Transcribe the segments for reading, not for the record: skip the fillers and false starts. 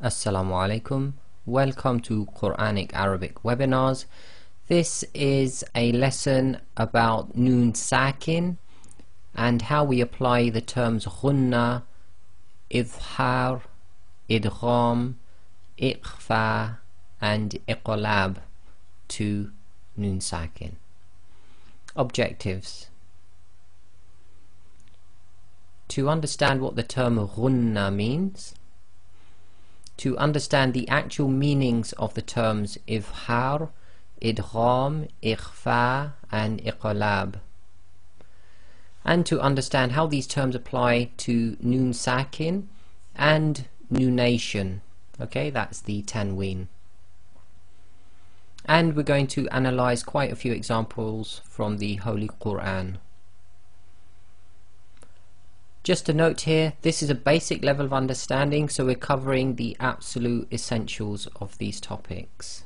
Assalamu alaikum. Welcome to Quranic Arabic webinars. This is a lesson about Noon Sakin and how we apply the terms Ghunna, Idhar, Idgham, Iqfa and Iqlab to Noon Sakin. Objectives: to understand what the term Ghunna means, to understand the actual meanings of the terms Idhar, Idgham, Iqfa and Iqlab, and to understand how these terms apply to Noon Sakin and Noonation. Okay, that's the Tanween. And we're going to analyze quite a few examples from the Holy Quran. Just a note here, this is a basic level of understanding, so we're covering the absolute essentials of these topics.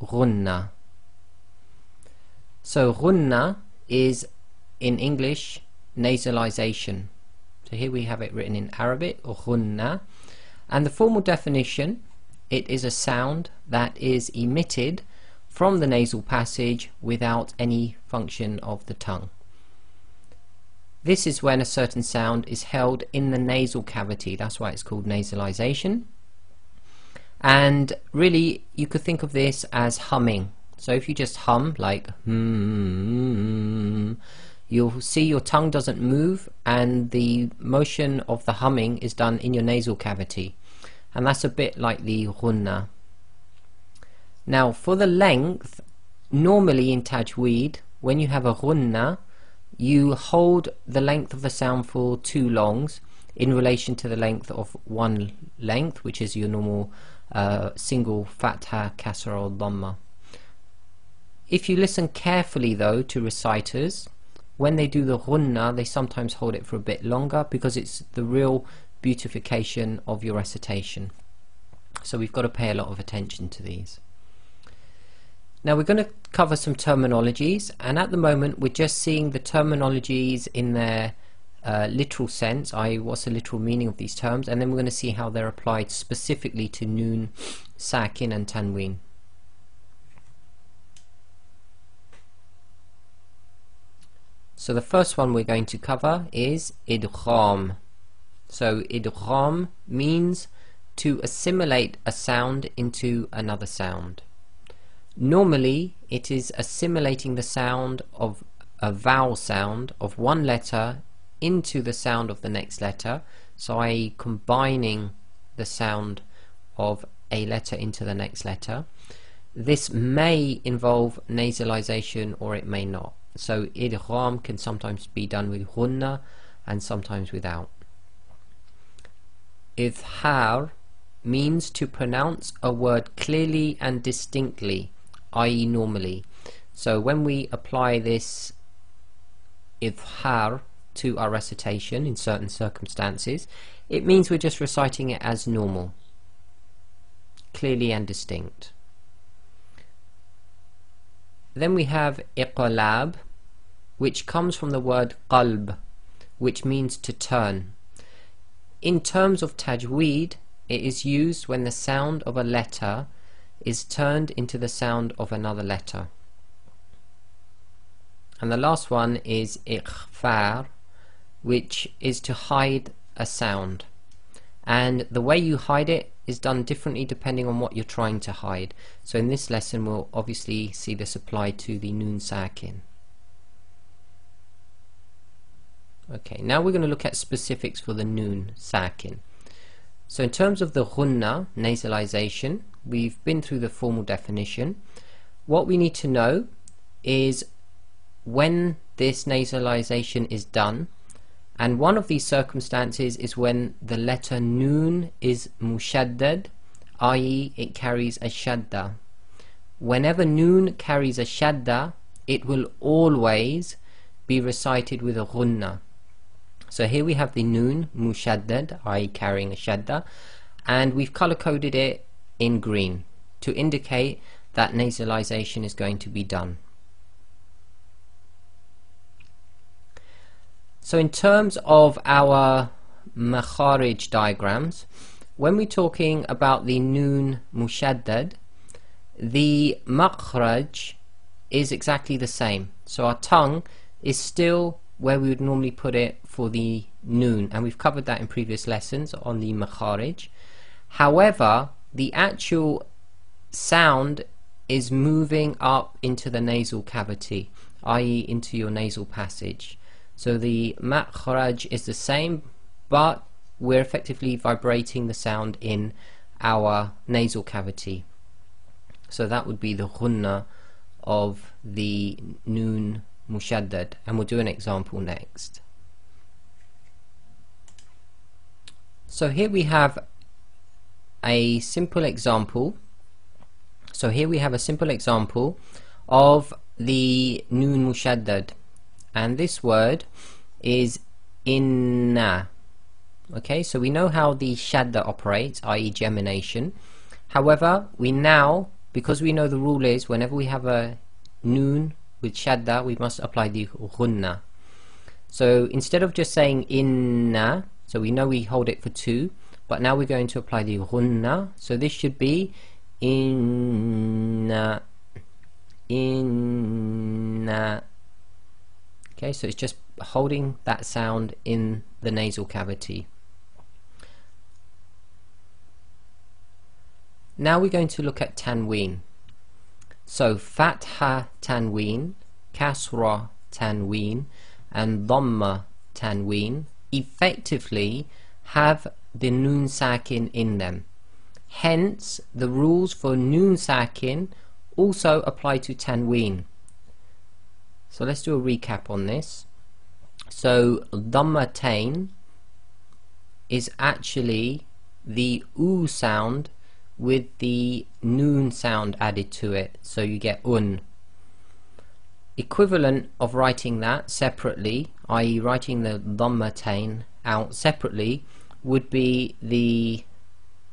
Ghunna. So Ghunna is in English nasalization. So here we have it written in Arabic, Ghunna, and the formal definition: it is a sound that is emitted from the nasal passage without any function of the tongue. This is when a certain sound is held in the nasal cavity. That's why it's called nasalization. And really, you could think of this as humming. So if you just hum like you'll see your tongue doesn't move, and the motion of the humming is done in your nasal cavity. And that's a bit like the Ghunna. Now for the length, normally in Tajweed, when you have a Ghunna, you hold the length of the sound for two longs in relation to the length of one length, which is your normal single fatha, kasra or dhamma. If you listen carefully though to reciters, when they do the Ghunna, they sometimes hold it for a bit longer because it's the real beautification of your recitation. So we've got to pay a lot of attention to these. Now we're going to cover some terminologies, and at the moment we're just seeing the terminologies in their literal sense, i.e. what's the literal meaning of these terms, and then we're going to see how they're applied specifically to Noon, Sakin and Tanween. So the first one we're going to cover is Idgham. So Idgham means to assimilate a sound into another sound. Normally it is assimilating the sound of a vowel sound of one letter into the sound of the next letter, so i.e. combining the sound of a letter into the next letter. This may involve nasalization or it may not. So Idgham can sometimes be done with Ghunna and sometimes without. Idhar means to pronounce a word clearly and distinctly, i.e. normally. So when we apply this Idhar to our recitation in certain circumstances, it means we're just reciting it as normal, clearly and distinct. Then we have Iqlab, which comes from the word qalb, which means to turn. In terms of Tajweed, it is used when the sound of a letter is turned into the sound of another letter. And the last one is Iqfa, which is to hide a sound. And the way you hide it is done differently depending on what you're trying to hide. So in this lesson we'll obviously see this applied to the Noon Sakin. Okay, now we're going to look at specifics for the Noon Sakin. So in terms of the Ghunna, nasalization, we've been through the formal definition. What we need to know is when this nasalization is done, and one of these circumstances is when the letter Noon is mushaddad, i.e. it carries a shadda. Whenever Noon carries a shadda, it will always be recited with a Ghunna. So here we have the Noon mushaddad, i.e. carrying a shadda, and we've color coded it in green to indicate that nasalization is going to be done. So in terms of our makharij diagrams, when we're talking about the noon mushaddad, the makhraj is exactly the same. So our tongue is still where we would normally put it for the noon, and we've covered that in previous lessons on the makharij. However, the actual sound is moving up into the nasal cavity, i.e. into your nasal passage. So the makhraj is the same, but we're effectively vibrating the sound in our nasal cavity. So that would be the ghunna of the noon mushaddad, and we'll do an example next. So here we have a simple example. So here we have a simple example of the noon mushaddad, and this word is inna. Okay, so we know how the shadda operates, i.e. gemination. However, we now, because we know the rule is whenever we have a noon with shadda, we must apply the ghunna. So instead of just saying inna, so we know we hold it for 2, but now we're going to apply the ghunna. So this should be inna, inna. Okay, so it's just holding that sound in the nasal cavity. Now we're going to look at tanween. So fatha tanween, kasra tanween, and dhamma tanween effectively have the noon sakin in them. Hence, the rules for noon sakin also apply to tanween. So let's do a recap on this. So dhammatain is actually the oo sound with the noon sound added to it, so you get un. Equivalent of writing that separately, i.e. writing the dhammatain out separately, would be the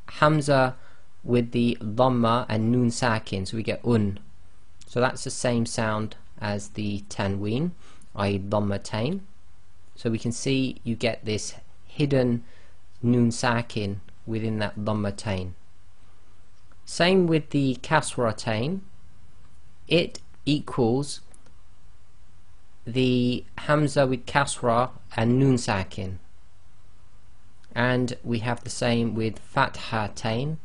hamza with the dhamma and noon sakin, so we get un. So that's the same sound as the tanween, i.e. dhammatain. So we can see you get this hidden noon sakin within that dhammatain. Same with the kasratain, it equals the hamza with kasra and noon sakin. And we have the same with fathatain,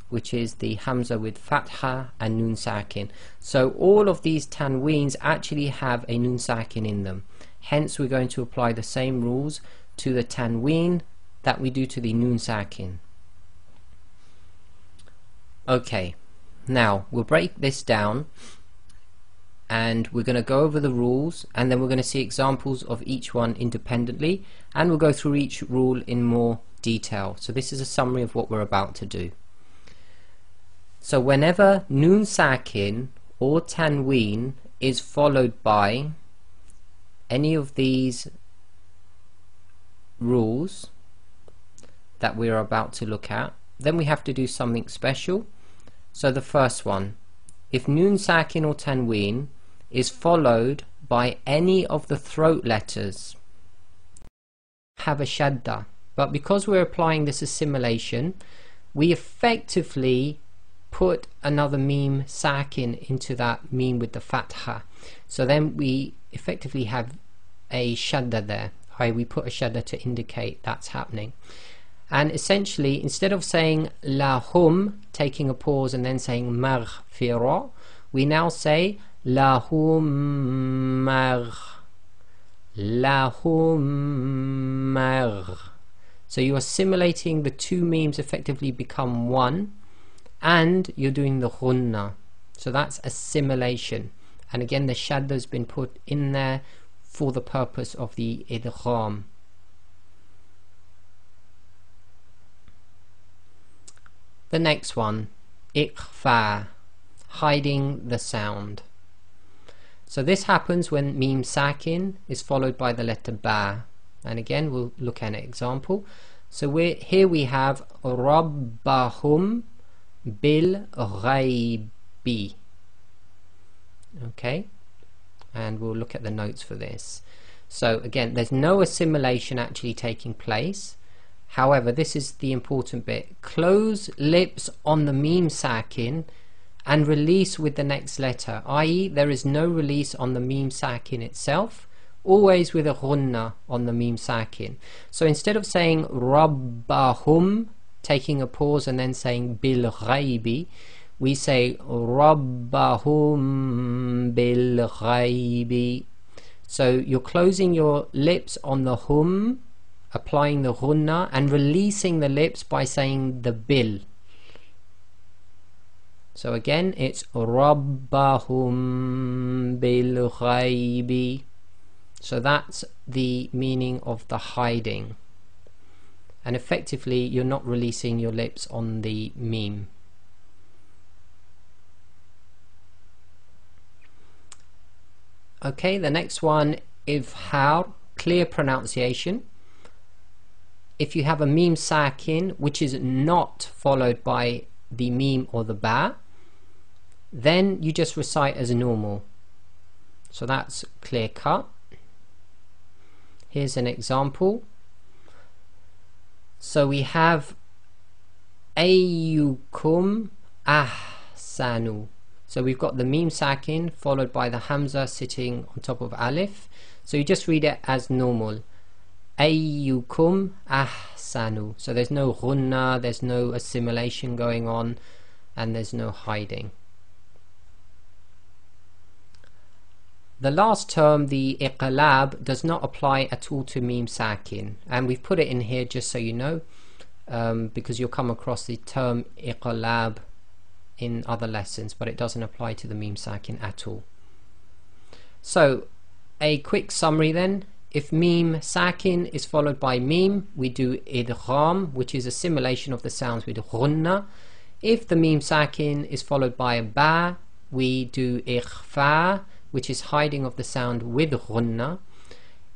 which is the hamza with fatha and noon sakin. So all of these tanweens actually have a noon sakin in them. Hence we're going to apply the same rules to the tanween that we do to the noon sakin. Okay, now we'll break this down and we're going to go over the rules, and then we're going to see examples of each one independently, and we'll go through each rule in more detail. So this is a summary of what we're about to do. So whenever noon sakin or tanween is followed by any of these rules that we're about to look at, then we have to do something special. So the first one, if noon sakin or tanween is followed by any of the throat letters, have a shadda, but because we're applying this assimilation, we effectively put another meme sakin into that meme with the fatha. So then we effectively have a shadda there, i.e. we put a shadda to indicate that's happening. And essentially, instead of saying lahum, taking a pause and then saying maghfira, we now say lahum magh. So you're assimilating the two memes, effectively become one, and you're doing the ghunna. So that's assimilation. And again, the shadda has been put in there for the purpose of the idgham. The next one, ikhfa, hiding the sound. So this happens when meme sakin is followed by the letter ba, and again we'll look at an example. So here we have rabbahum bil ghaibi. Okay, and we'll look at the notes for this. So again, there's no assimilation actually taking place. However, this is the important bit. Close lips on the meme sakin and release with the next letter, i.e. there is no release on the meme sakin itself, always with a ghunna on the meme sakin. So instead of saying rabbahum, taking a pause and then saying bil ghaibi, we say rabbahum bil ghaibi. So you're closing your lips on the hum, applying the ghunna, and releasing the lips by saying the bil. So again, it's rabbahum bil ghaibi. So that's the meaning of the hiding. And effectively, you're not releasing your lips on the meme. Okay, the next one, ifhar, clear pronunciation. If you have a meme sakin which is not followed by the meme or the ba, then you just recite as normal. So that's clear cut. Here's an example. So we have ayyukum ahsanu. So we've got the meme sakin followed by the hamza sitting on top of alif. So you just read it as normal. Ayyukum ahsanu. So there's no ghunna, there's no assimilation going on, and there's no hiding. The last term, the Q.A.W, does not apply at all to meme sakin, and we've put it in here just so you know, because you'll come across the term Q.A.W in other lessons, but it doesn't apply to the meme sakin at all. So a quick summary then. If meme sakin is followed by meme, we do idgham, which is assimilation of the sounds with ghunna. If the meme sakin is followed by a ba, we do ikhfa, which is hiding of the sound with ghunna.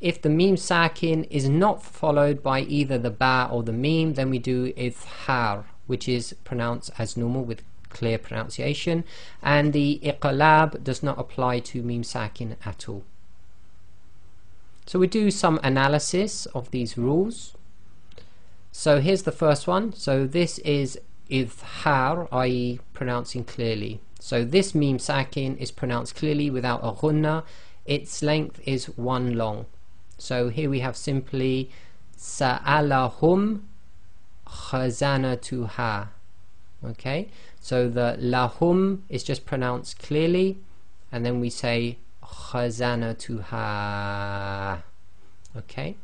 If the meme sakin is not followed by either the ba or the meme, then we do izhar, which is pronounced as normal with clear pronunciation, and the Q.A.W does not apply to meme sakin at all. So we do some analysis of these rules. So here's the first one. So this is izhar, i.e. pronouncing clearly. So this meme sakin is pronounced clearly without a ghunna. Its length is 1 long. So here we have simply sa'alahum khazanatuha. Okay, so the lahum is just pronounced clearly, and then we say khazanatuha. Okay,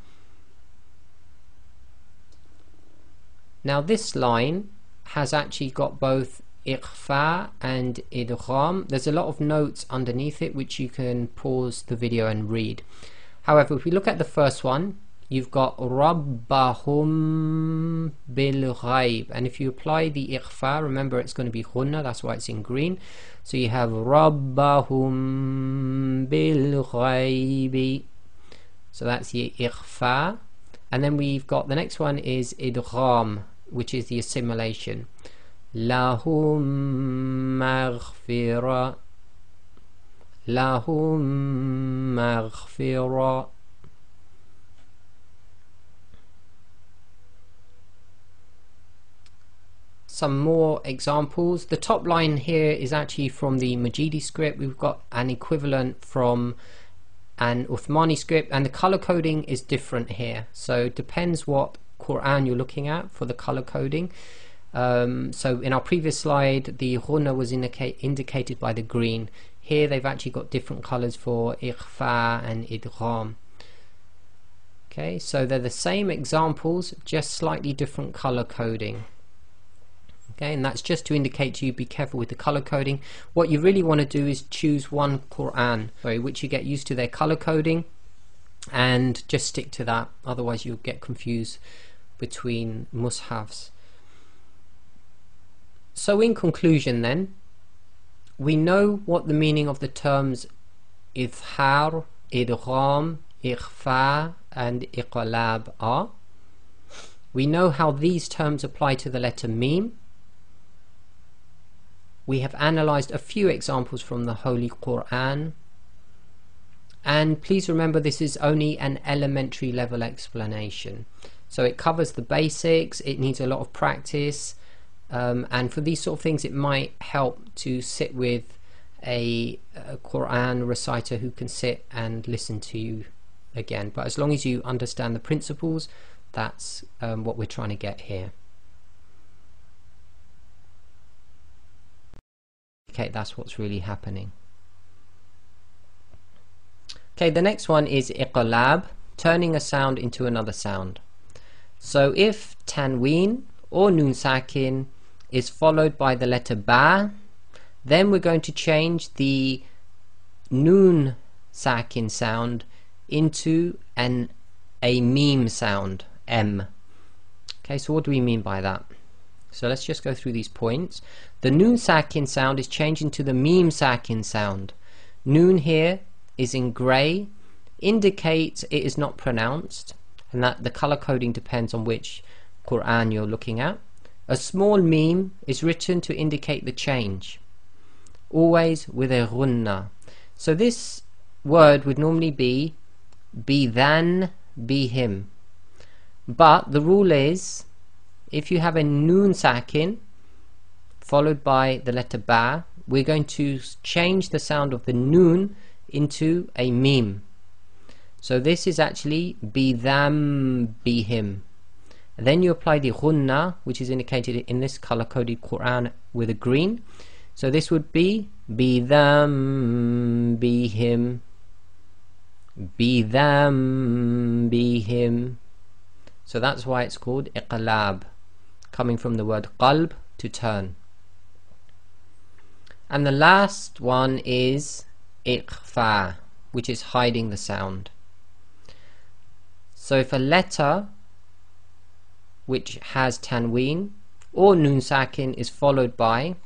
now this line has actually got both ikhfa and idgham. There's a lot of notes underneath it which you can pause the video and read. However, if we look at the first one, you've got rabbahum bil ghaib, and if you apply the ikhfa, remember it's going to be ghunna, that's why it's in green. So you have rabbahum bil ghaibi, so that's the ikhfa. And then we've got the next one is idgham, which is the assimilation. Lahum maghfira, lahum maghfira. Some more examples. The top line here is actually from the Majidi script. We've got an equivalent from an Uthmani script, and the color coding is different here. So it depends what Quran you're looking at for the color coding. So in our previous slide, the ghunna was indicated by the green. Here they've actually got different colors for ikhfa and idgham. Okay, so they're the same examples, just slightly different color coding. Okay, and that's just to indicate to you, be careful with the color coding. What you really want to do is choose one Quran, which you get used to their color coding, and just stick to that. Otherwise you'll get confused between mushafs. So in conclusion then, we know what the meaning of the terms izhar, idgham, ikhfa and Q.A.W are. We know how these terms apply to the letter meme. We have analyzed a few examples from the Holy Quran, and please remember this is only an elementary level explanation. So it covers the basics, it needs a lot of practice, and for these sort of things it might help to sit with a Quran reciter who can sit and listen to you again. But as long as you understand the principles, that's what we're trying to get here. Okay, that's what's really happening. Okay, the next one is Q.A.W, turning a sound into another sound. So if tanween or noon sakin is followed by the letter ba, then we're going to change the noon sakin sound into a meme sound, M. Okay, so what do we mean by that? So let's just go through these points. The noon sakin sound is changed into the meme sakin sound. Noon here is in grey, indicates it is not pronounced, and that the color coding depends on which Quran you're looking at. A small meme is written to indicate the change, always with a ghunna. So this word would normally be than, be him. But the rule is, if you have a noon sakin followed by the letter ba, we're going to change the sound of the noon into a meme. So this is actually be them, be him. And then you apply the ghunna, which is indicated in this color coded Quran with a green. So this would be them, be him, be them, be him. So that's why it's called Q.A.W, coming from the word qalb, to turn. And the last one is ikhfa, which is hiding the sound. So if a letter which has tanween or noon sakin is followed by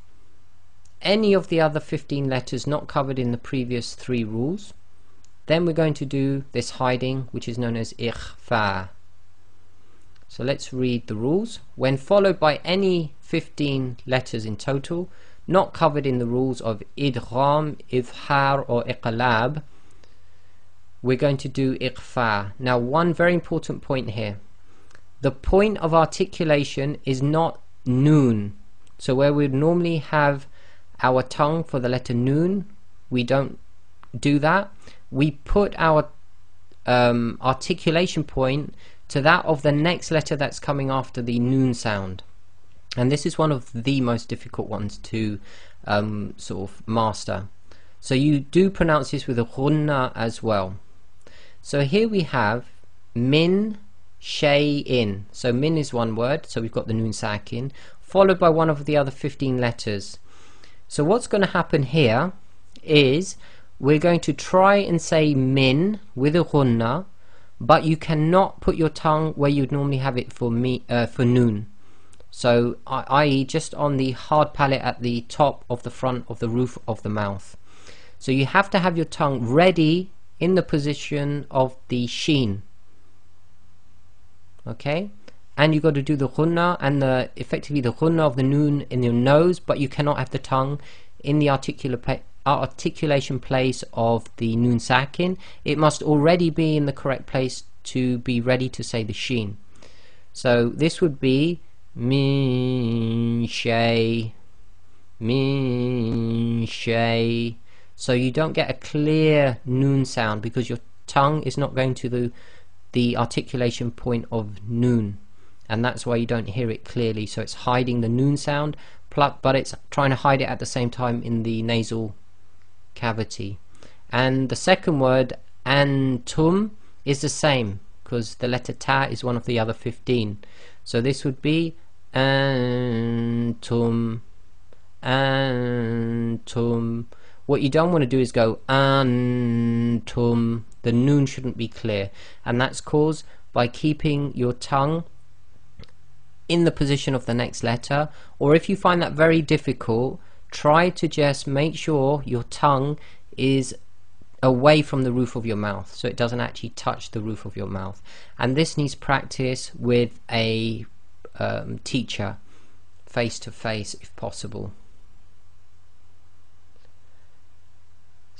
any of the other 15 letters not covered in the previous 3 rules, then we're going to do this hiding, which is known as ikhfa. So let's read the rules. When followed by any 15 letters in total not covered in the rules of idgham, izhar or Q.A.W, we're going to do ikhfa. Now, one very important point here. The point of articulation is not noon. So where we'd normally have our tongue for the letter noon, we don't do that. We put our articulation point to that of the next letter that's coming after the noon sound. And this is one of the most difficult ones to sort of master. So you do pronounce this with a ghunna as well. So here we have min shay'in. So min is one word, so we've got the noon sakin, followed by one of the other 15 letters. So what's going to happen here is we're going to try and say min with a ghunna, but you cannot put your tongue where you'd normally have it for noon. So i.e. just on the hard palate at the top of the front of the roof of the mouth. So you have to have your tongue ready in the position of the sheen. Okay, and you've got to do the ghunna and effectively the ghunna of the noon in your nose, but you cannot have the tongue in the articulation place of the noon sakin. It must already be in the correct place to be ready to say the sheen. So this would be min shay, min shay. So you don't get a clear noon sound because your tongue is not going to the articulation point of noon, and that's why you don't hear it clearly. So it's hiding the noon sound, but it's trying to hide it at the same time in the nasal cavity. And the second word antum is the same because the letter ta is one of the other 15. So this would be antum, antum. What you don't want to do is go antum. The noon shouldn't be clear, and that's caused by keeping your tongue in the position of the next letter. Or if you find that very difficult, try to just make sure your tongue is away from the roof of your mouth, so it doesn't actually touch the roof of your mouth. And this needs practice with a teacher, face to face if possible.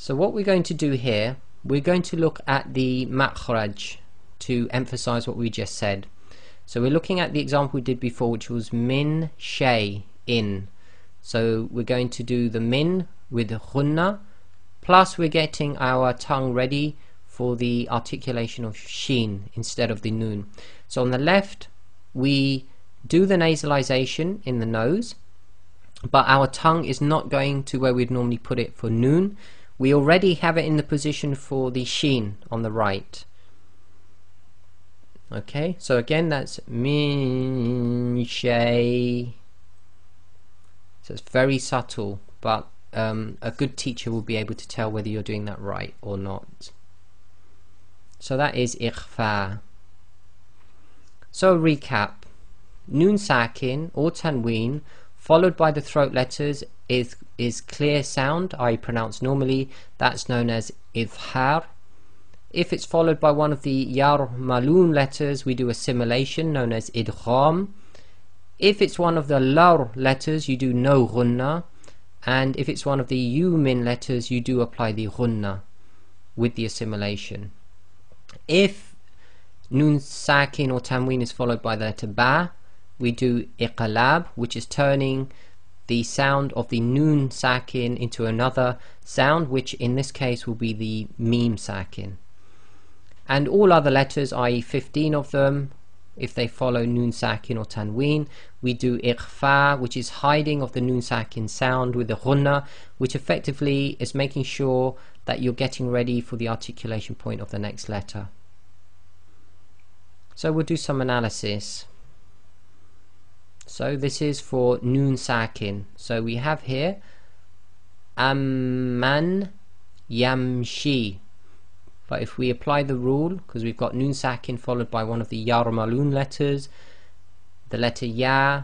So what we're going to do here, we're going to look at the makhraj to emphasize what we just said. So we're looking at the example we did before, which was min shay, in. So we're going to do the min with ghunna, plus we're getting our tongue ready for the articulation of sheen instead of the noon. So on the left we do the nasalization in the nose, but our tongue is not going to where we'd normally put it for noon. We already have it in the position for the sheen on the right. Okay, so again that's min shay. So it's very subtle, but a good teacher will be able to tell whether you're doing that right or not. So that is ikhfa. So recap: noon sakin or tanween followed by the throat letters is clear sound, I pronounce normally. That's known as idhar. If it's followed by one of the yar malun letters, we do assimilation, known as idgham. If it's one of the lar letters, you do no ghunna, and if it's one of the yumin letters, you do apply the ghunna with the assimilation. If noon sakin or tanween is followed by the letter ba, we do Q.A.W, which is turning the sound of the noon sakin into another sound, which in this case will be the mim sakin. And all other letters, i.e. 15 of them, if they follow noon sakin or tanween, we do ikhfa, which is hiding of the noon sakin sound with the ghunna, which effectively is making sure that you're getting ready for the articulation point of the next letter. So we'll do some analysis. So this is for noon sakin. So we have here amman yamshi. But if we apply the rule, because we've got noon sakin followed by one of the yar malun letters, the letter ya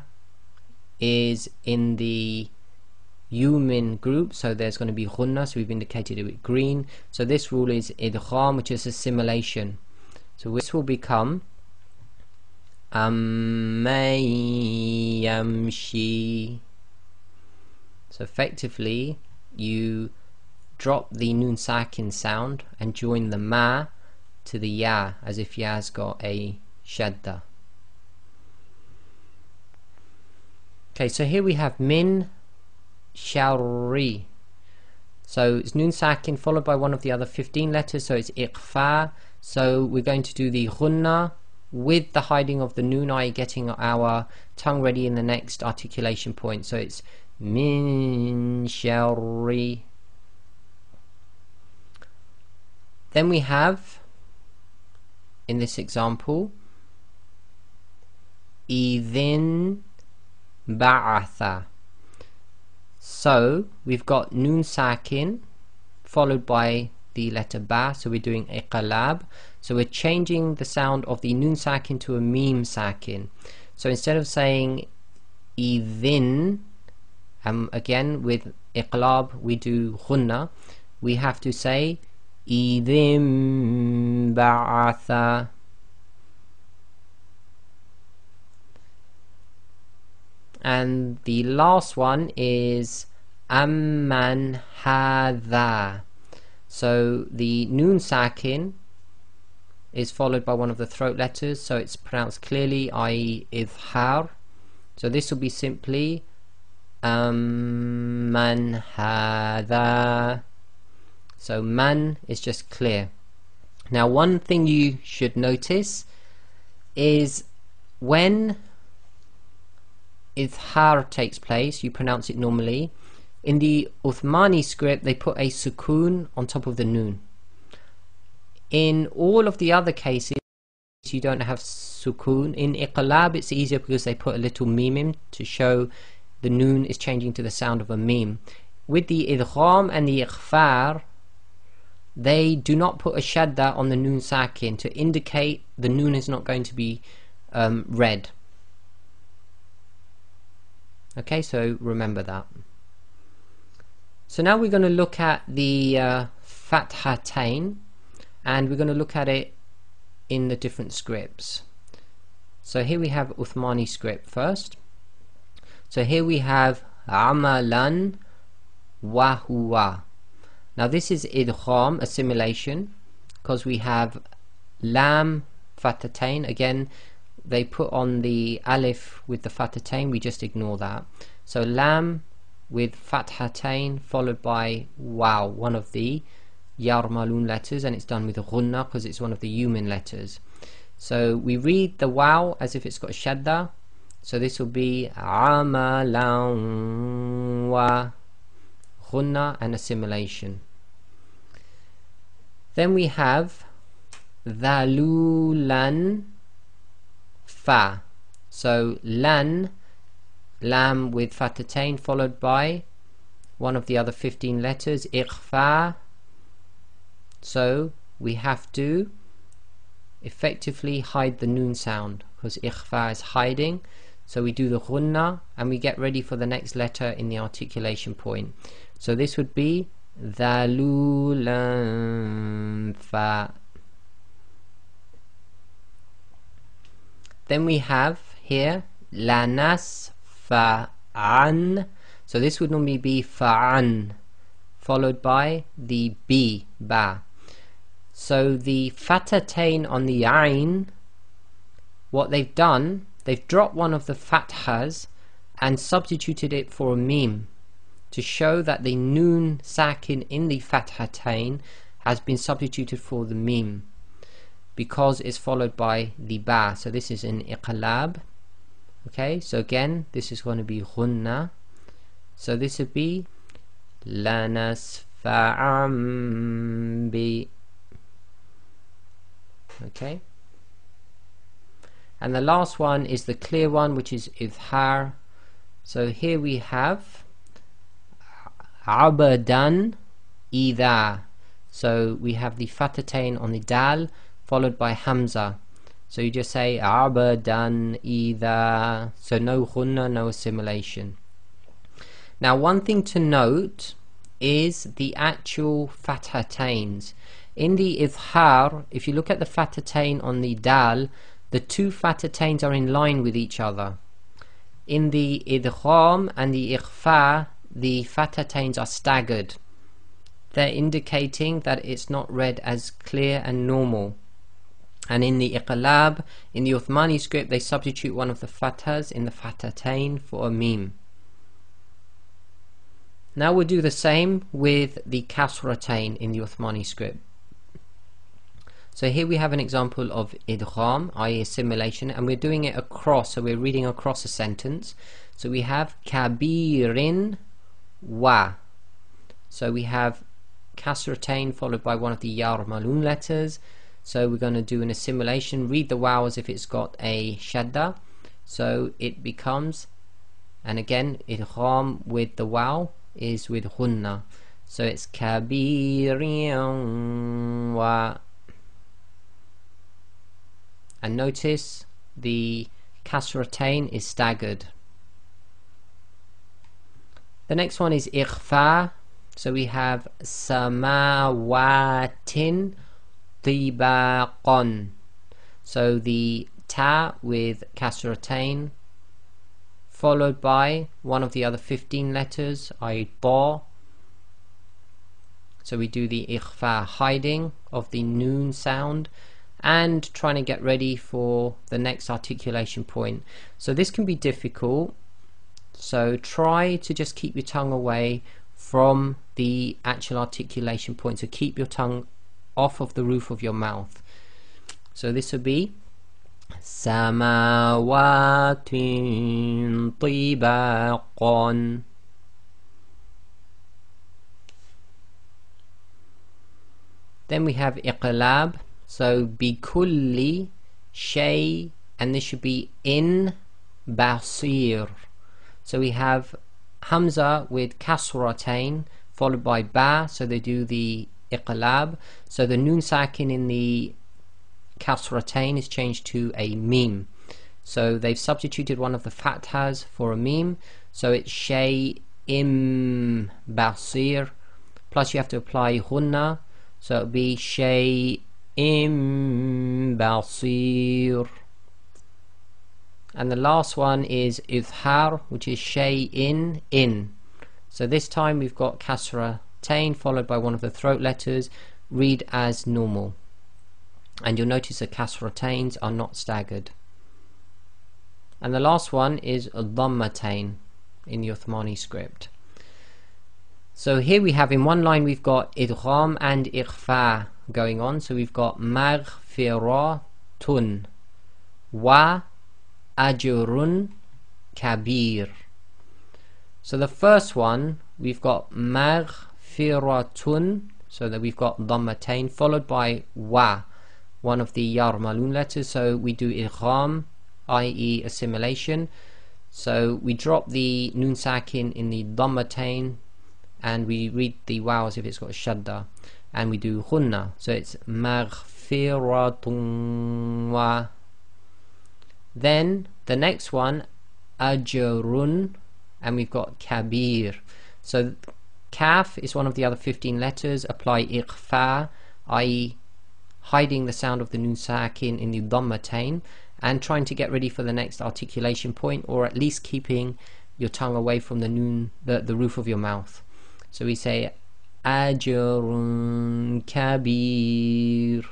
is in the yumin group, so there's going to be ghunna, so we've indicated it with green. So this rule is idgham, which is assimilation. So this will become amman yamshi. So effectively you drop the noon sakin sound and join the ma to the ya, as if ya's got a shadda. Okay, so here we have min shari. So it's noon sakin followed by one of the other 15 letters, so it's ikhfa. So we're going to do the ghunna with the hiding of the noon, i.e. getting our tongue ready in the next articulation point. So it's min shari. Then we have, in this example, idhin ba'atha. So we've got noon sakin followed by the letter ba, so we're doing Q.A.W. So we're changing the sound of the noon sakin to a mim sakin. So instead of saying idhin, again with Q.A.W. we do ghunna, we have to say idhin ba'atha. And the last one is amman hadha. So the noon sakin is followed by one of the throat letters, so it's pronounced clearly, i.e. idhar. So this will be simply amman hadha. So man is just clear. Now one thing you should notice is when idhar takes place, you pronounce it normally. In the Uthmani script they put a sukoon on top of the noon. In all of the other cases you don't have sukoon. In Q.A.W. it's easier because they put a little mimim to show the noon is changing to the sound of a mim. With the idgham and the ikhfar, they do not put a shadda on the noon sakin to indicate the noon is not going to be read. Okay, so remember that. So now we're going to look at the fathatain, and we're going to look at it in the different scripts. So here we have Uthmani script first. So here we have amalan wa huwa. Now this is idgham, assimilation, because we have lam fathatain. Again, they put on the alif with the fathatain, we just ignore that. So lam with fathatain followed by waw, one of the yarmalun letters, and it's done with a ghunna because it's one of the human letters. So we read the waw as if it's got a shadda, so this will be amalan wa, ghunna and assimilation. Then we have dhalulan fa, so lan, lam with fathatain followed by one of the other 15 letters, ikhfa, so we have to effectively hide the noon sound because ikhfa is hiding, so we do the ghunna and we get ready for the next letter in the articulation point. So this would be dhalulan fa. Then we have here lanas fa'an, so this would normally be fa'an followed by the b, ba. So the fathatain on the ayn, what they've done, they've dropped one of the fathas and substituted it for a meme to show that the noon sakin in the fathatain has been substituted for the meme because it's followed by the ba. So this is an iqlab. Okay, so again this is going to be ghunna, so this would be lanasfa'am bi. Okay, and the last one is the clear one, which is idhar. So here we have abadan idha, so we have the fathatain on the dal followed by hamza, so you just say abadan idha, so no ghunna, no assimilation. Now one thing to note is the actual fathatains. In the idhar, if you look at the fathatain on the dal, the two fathatains are in line with each other. In the idgham and the ikhfa, the fathatains are staggered. They're indicating that it's not read as clear and normal. And in the iqlab, in the Uthmani script, they substitute one of the fathas in the fathatain for a meme. Now we'll do the same with the kasratain in the Uthmani script. So here we have an example of idgham, i.e. assimilation, and we're doing it across, so we're reading across a sentence. So we have kabirin wa, so we have kasratain followed by one of the yarmalun letters, so we're going to do an assimilation, read the waw as if it's got a shadda, so it becomes, and again idgham with the waw is with ghunna, so it's kabirin wa. And notice the kasratain is staggered. The next one is ikhfa, so we have samawatin tibaqan, so the ta with kasratain followed by one of the other 15 letters, i.e. ba, so we do the ikhfa hiding of the noon sound and trying to get ready for the next articulation point. So this can be difficult, so try to just keep your tongue away from the actual articulation point, so keep your tongue off of the roof of your mouth. So this would be samawatin tibaqan. Then we have iqlab, so bikulli shay, and this should be in basir. So we have hamza with kasratain followed by ba, so they do the iqlab, so the noon sakin in the kasratain is changed to a meme, so they've substituted one of the fathas for a meme, so it's shay im basir, plus you have to apply ghunna, so it would be shay im basir. And the last one is idhar, which is shay in. So this time we've got kasratain followed by one of the throat letters, read as normal, and you'll notice the kasratains are not staggered. And the last one is Dhammatain in the Uthmani script. So here we have in one line we've got idgham and ikhfa going on. So we've got maghfiratun wa ajrun kabir. So the first one we've got maghfiratun, so that we've got dhammatain followed by wa, one of the yarmalun letters. So we do idgham, i.e. assimilation. So we drop the nun sakin in the dhammatain and we read the waw as if it's got a shadda, and we do ghunna. So it's maghfiratun wa. Then the next one ajrun, and we've got kabir. So kaf is one of the other 15 letters. Apply ikhfa, i.e. hiding the sound of the nun sakin in the dhammatain and trying to get ready for the next articulation point, or at least keeping your tongue away from the nun, the roof of your mouth. So we say ajrun kabir,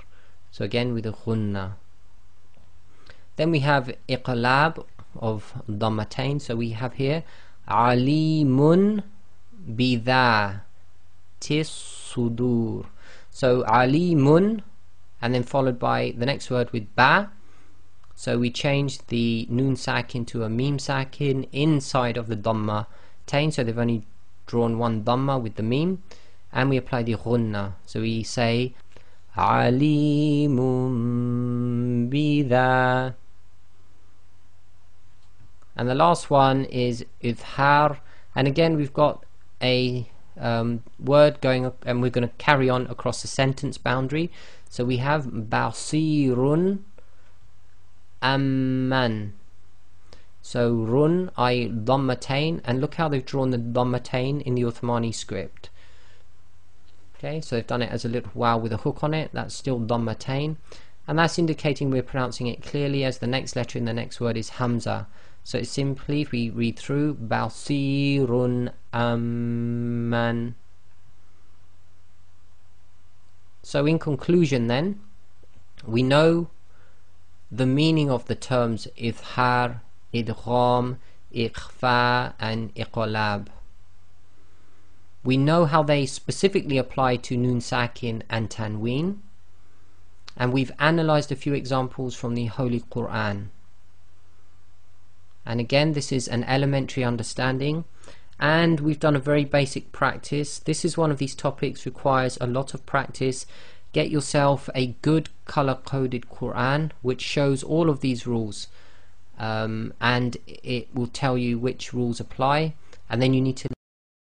so again with a ghunna. Then we have iqlab of dhammatain. So we have here alimun bidha tis sudur. So alimun, and then followed by the next word with ba. So we change the nun sakin to a mim sakin inside of the dhammatain. So they've only drawn one dhamma with the mim, and we apply the ghunna. So we say alimun bidha. And the last one is idhar, and again we've got a word going up, and we're going to carry on across the sentence boundary. So we have basirun amman. So run, I dhammatain, and look how they've drawn the dhammatain in the Uthmani script. Okay, so they've done it as a little waw with a hook on it. That's still dhammatain, and that's indicating we're pronouncing it clearly, as the next letter in the next word is hamza. So it's simply, if we read through, basirun amman. So in conclusion then, we know the meaning of the terms idhar, idgham, ikhfa and iqlab. We know how they specifically apply to nun sakin and tanween, and we've analyzed a few examples from the Holy Quran. And again, this is an elementary understanding, and we've done a very basic practice. This is one of these topics requires a lot of practice. Get yourself a good color-coded Quran which shows all of these rules, and it will tell you which rules apply, and then you need to